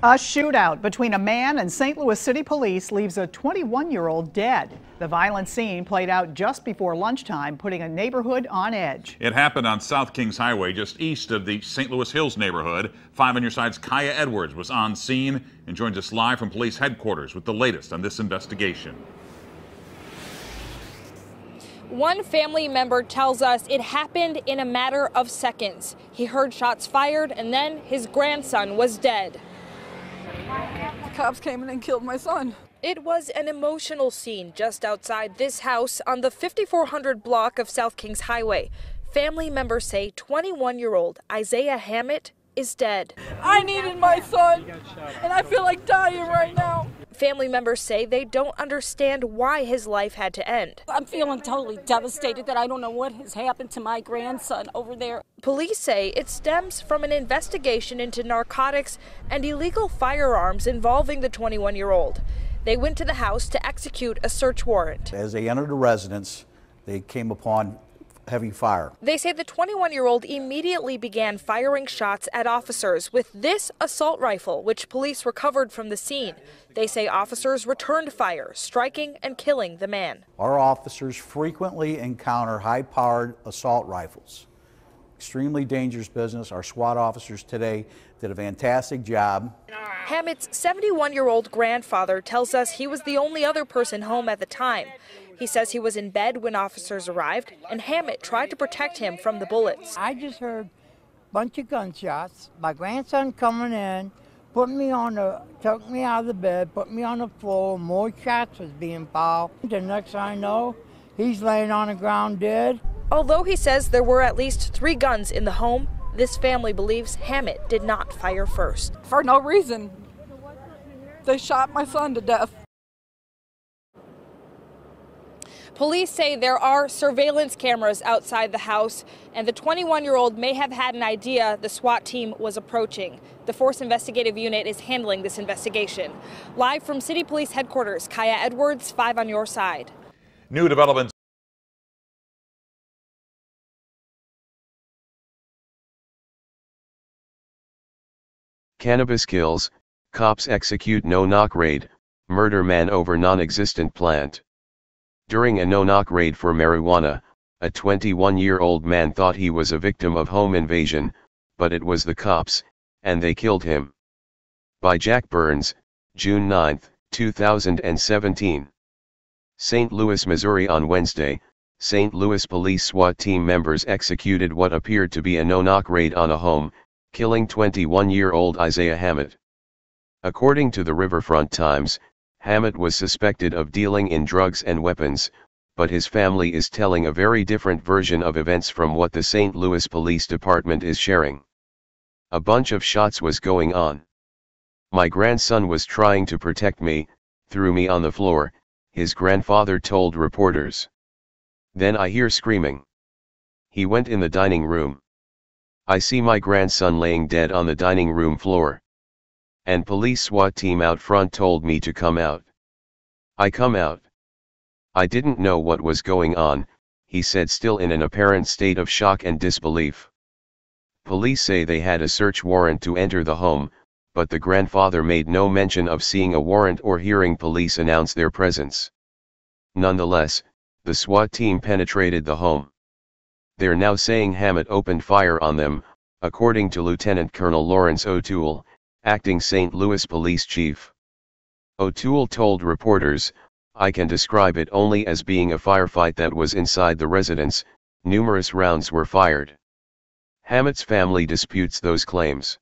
A shootout between a man and St. Louis City Police leaves a 21-year-old dead. The violent scene played out just before lunchtime, putting a neighborhood on edge. It happened on South Kings Highway, just east of the St. Louis Hills neighborhood. 5 on Your Side's Kaya Edwards was on scene and joins us live from police headquarters with the latest on this investigation. One family member tells us it happened in a matter of seconds. He heard shots fired and then his grandson was dead. The cops came in and killed my son. It was an emotional scene just outside this house on the 5400 block of South Kings Highway. Family members say 21-year-old Isaiah Hammett is dead. I needed my son, and I feel like dying right now. Family members say they don't understand why his life had to end. I'm feeling totally devastated that I don't know what has happened to my grandson over there. Police say it stems from an investigation into narcotics and illegal firearms involving the 21-year-old. They went to the house to execute a search warrant. As they entered the residence, they came upon heavy fire. They say the 21-year-old immediately began firing shots at officers with this assault rifle, which police recovered from the scene. They say officers returned fire, striking and killing the man. Our officers frequently encounter high-powered assault rifles. Extremely dangerous business. Our SWAT officers today did a fantastic job. Hammett's 71-year-old grandfather tells us he was the only other person home at the time. He says he was in bed when officers arrived, and Hammett tried to protect him from the bullets. I just heard a bunch of gunshots. My grandson coming in, took me out of the bed, put me on the floor. More shots was being fired. The next thing I know, he's laying on the ground dead. Although he says there were at least 3 guns in the home, this family believes Hammett did not fire first. For no reason. They shot my son to death. Police say there are surveillance cameras outside the house, and the 21-year-old may have had an idea the SWAT team was approaching. The Force Investigative Unit is handling this investigation. Live from City Police Headquarters, Kaya Edwards, 5 on Your Side. New developments. Cannabis kills, cops execute no-knock raid, murder man over non-existent plant. During a no-knock raid for marijuana, a 21-year-old man thought he was a victim of home invasion, but it was the cops, and they killed him. By Jack Burns, June 9, 2017. St. Louis, Missouri. On Wednesday, St. Louis police SWAT team members executed what appeared to be a no-knock raid on a home, killing 21-year-old Isaiah Hammett. According to the Riverfront Times, Hammett was suspected of dealing in drugs and weapons, but his family is telling a very different version of events from what the St. Louis Police Department is sharing. A bunch of shots was going on. My grandson was trying to protect me, threw me on the floor, his grandfather told reporters. Then I hear screaming. He went in the dining room. I see my grandson laying dead on the dining room floor. And police SWAT team out front told me to come out. I come out. I didn't know what was going on, he said, still in an apparent state of shock and disbelief. Police say they had a search warrant to enter the home, but the grandfather made no mention of seeing a warrant or hearing police announce their presence. Nonetheless, the SWAT team penetrated the home. They're now saying Hammett opened fire on them, according to Lieutenant Colonel Lawrence O'Toole, acting St. Louis Police Chief. O'Toole told reporters, "I can describe it only as being a firefight that was inside the residence. Numerous rounds were fired." Hammett's family disputes those claims.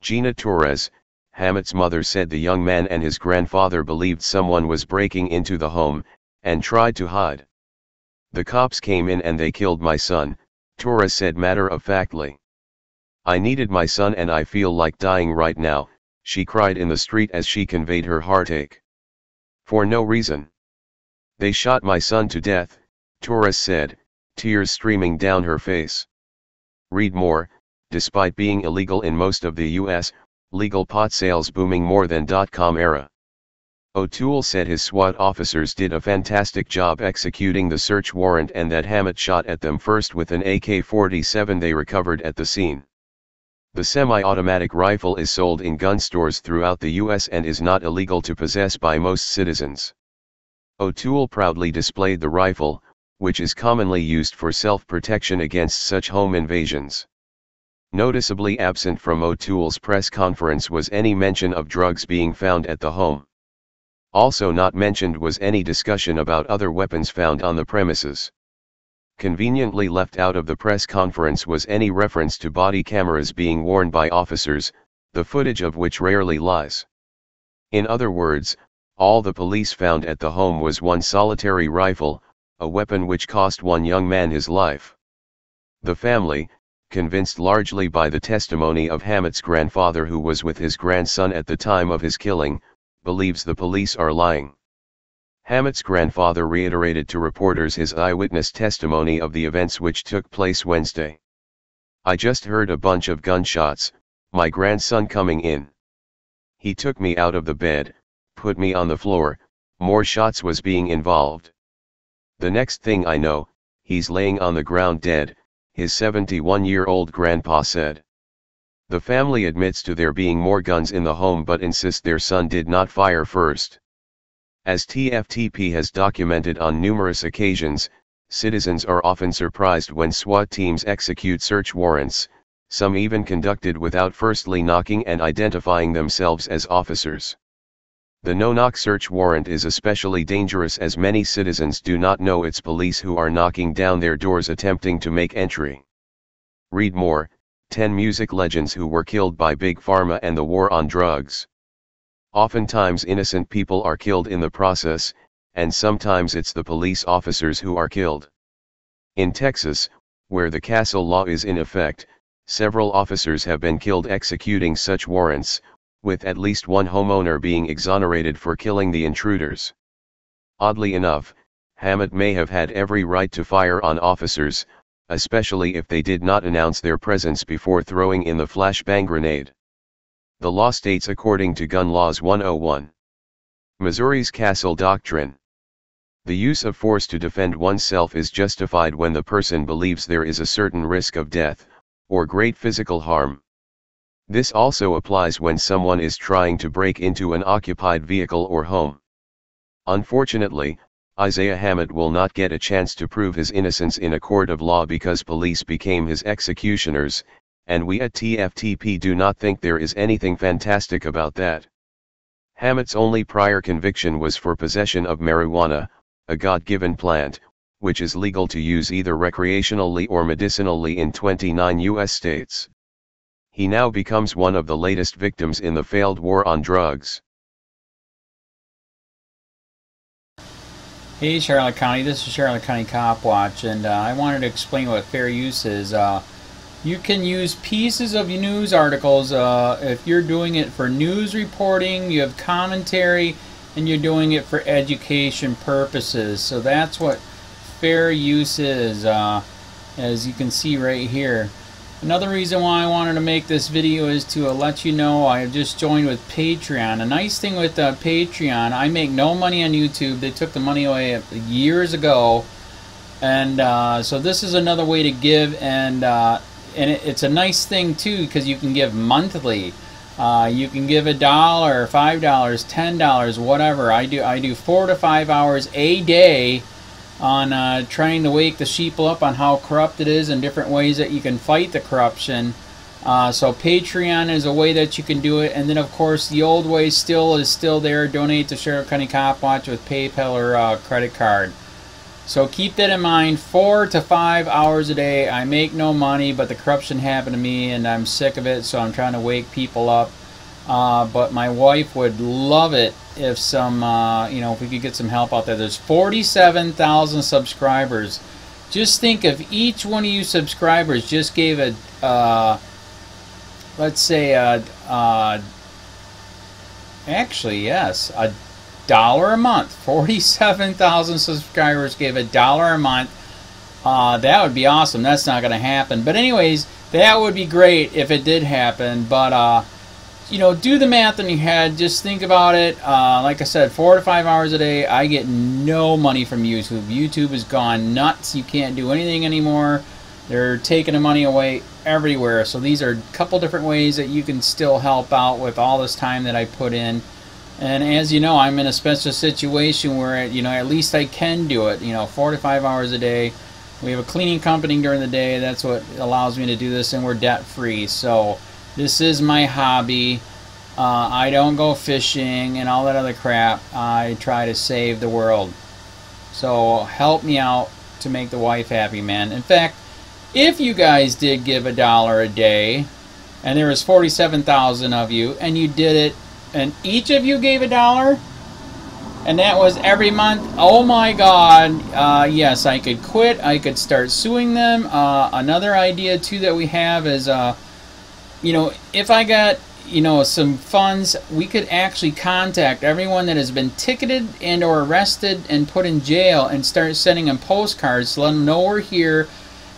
Gina Torres, Hammett's mother, said the young man and his grandfather believed someone was breaking into the home, and tried to hide. "The cops came in and they killed my son," Torres said matter-of-factly. "I needed my son and I feel like dying right now," she cried in the street as she conveyed her heartache. "For no reason. They shot my son to death," Torres said, tears streaming down her face. Read more. Despite being illegal in most of the U.S., legal pot sales booming more than .com era. O'Toole said his SWAT officers did a fantastic job executing the search warrant and that Hammett shot at them first with an AK-47 they recovered at the scene. The semi-automatic rifle is sold in gun stores throughout the U.S. and is not illegal to possess by most citizens. O'Toole proudly displayed the rifle, which is commonly used for self-protection against such home invasions. Noticeably absent from O'Toole's press conference was any mention of drugs being found at the home. Also not mentioned was any discussion about other weapons found on the premises. Conveniently left out of the press conference was any reference to body cameras being worn by officers, the footage of which rarely lies. In other words, all the police found at the home was one solitary rifle, a weapon which cost one young man his life. The family, convinced largely by the testimony of Hamett's grandfather who was with his grandson at the time of his killing, believes the police are lying. Hamett's grandfather reiterated to reporters his eyewitness testimony of the events which took place Wednesday. "I just heard a bunch of gunshots, my grandson coming in. He took me out of the bed, put me on the floor, more shots was being involved. The next thing I know, he's laying on the ground dead," his 71-year-old grandpa said. The family admits to there being more guns in the home but insists their son did not fire first. As TFTP has documented on numerous occasions, citizens are often surprised when SWAT teams execute search warrants, some even conducted without firstly knocking and identifying themselves as officers. The no-knock search warrant is especially dangerous as many citizens do not know it's police who are knocking down their doors attempting to make entry. Read more, 10 music legends who were killed by Big Pharma and the war on drugs. Oftentimes innocent people are killed in the process, and sometimes it's the police officers who are killed. In Texas, where the castle law is in effect, several officers have been killed executing such warrants, with at least one homeowner being exonerated for killing the intruders. Oddly enough, Hammett may have had every right to fire on officers, especially if they did not announce their presence before throwing in the flashbang grenade. The law states according to Gun Laws 101. Missouri's Castle Doctrine. The use of force to defend oneself is justified when the person believes there is a certain risk of death, or great physical harm. This also applies when someone is trying to break into an occupied vehicle or home. Unfortunately, Isaiah Hammett will not get a chance to prove his innocence in a court of law because police became his executioners, and we at TFTP do not think there is anything fantastic about that. Hammett's only prior conviction was for possession of marijuana, a God-given plant, which is legal to use either recreationally or medicinally in 29 U.S. states. He now becomes one of the latest victims in the failed war on drugs. Hey Charlotte County, this is Charlotte County Cop Watch, and I wanted to explain what fair use is. You can use pieces of news articles if you're doing it for news reporting, you have commentary, and you're doing it for education purposes. So that's what fair use is, as you can see right here. Another reason why I wanted to make this video is to let you know I have just joined with Patreon. A nice thing with Patreon, I make no money on YouTube. They took the money away years ago, and so this is another way to give, and it's a nice thing too because you can give monthly. You can give $1, $5, $10, whatever. I do 4 to 5 hours a day on trying to wake the sheep up on how corrupt it is and different ways that you can fight the corruption. So Patreon is a way that you can do it, and then of course the old way is still there. Donate to Charlotte County Cop Watch with PayPal or credit card. So keep that in mind. 4 to 5 hours a day. I make no money, but the corruption happened to me and I'm sick of it, so I'm trying to wake people up. But my wife would love it if some, if we could get some help out there. There's 47,000 subscribers. Just think if each one of you subscribers just gave a, let's say, actually, yes, $1 a month. 47,000 subscribers gave $1 a month. That would be awesome. That's not going to happen. But anyways, that would be great if it did happen. But, do the math in your head. Just think about it. Like I said, 4 to 5 hours a day. I get no money from YouTube. YouTube has gone nuts. You can't do anything anymore. They're taking the money away everywhere. So these are a couple different ways that you can still help out with all this time that I put in. And as you know, I'm in a special situation where, you know, at least I can do it, you know, 4 to 5 hours a day. We have a cleaning company during the day. That's what allows me to do this, and we're debt free. So this is my hobby. I don't go fishing and all that other crap. I try to save the world. So help me out to make the wife happy, man. In fact, if you guys did give $1 a day, and there was 47,000 of you, and you did it, and each of you gave $1, and that was every month, oh my God, yes, I could quit. I could start suing them. Another idea too that we have is, you know, if I got, you know, some funds, we could actually contact everyone that has been ticketed and or arrested and put in jail and start sending them postcards to let them know we're here,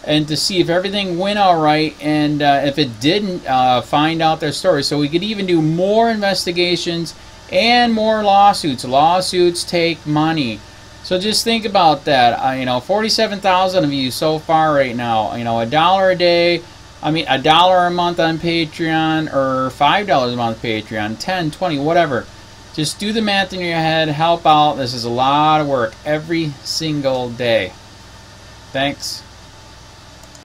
and to see if everything went all right, and if it didn't, find out their story. So we could even do more investigations and more lawsuits. Lawsuits take money. So just think about that. You know, 47,000 of you so far right now. You know, $1 a day. I mean, $1 a month on Patreon, or $5 a month Patreon, 10, 20, whatever. Just do the math in your head. Help out. This is a lot of work every single day. Thanks.